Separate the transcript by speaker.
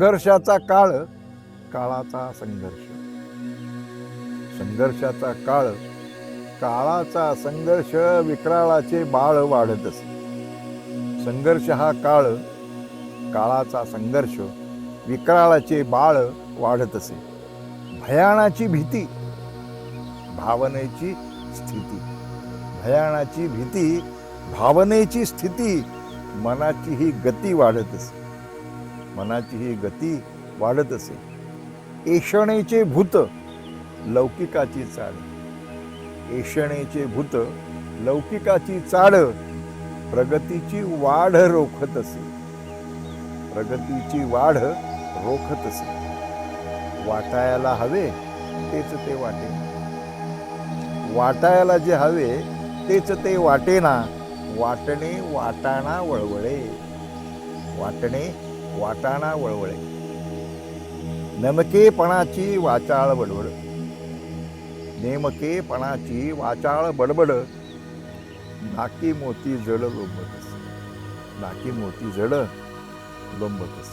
Speaker 1: संघर्षाचा काळ, काळाचा संघर्ष. संघर्षाचा काळ, काळाचा संघर्ष, विक्राळाचे बाळ वाढत असे. संघर्ष हा काळ, काळाचा संघर्ष, विक्राळाचे बाळ वाढत असे. भयानाची भीती, भावनेची स्थिती. भयानाची भीती, भावनेची स्थिती, मनाची ही गती वाढत असे. मनाची ही गती वाढत असे. ऐशणेचे भूत, लौकिकाची चाड. ऐशणेचे भूत, लौकिकाची चाड, प्रगतीची वाढ रोखत असे. प्रगतीची वाढ रोखत असे. वाटायला हवे तेच ते वाटे. वाटायला जे हवे तेच ते वाटेना. वाटणे वाटाणा वळवळे. वाटणे वाटाणा वळवळे. नेमकेपणाची वाचाळ बडबड. नेमकेपणाची वाचाळ बडबड, नाकी मोती जड लोंबत असे. नाकी मोती जड लोंबत असे.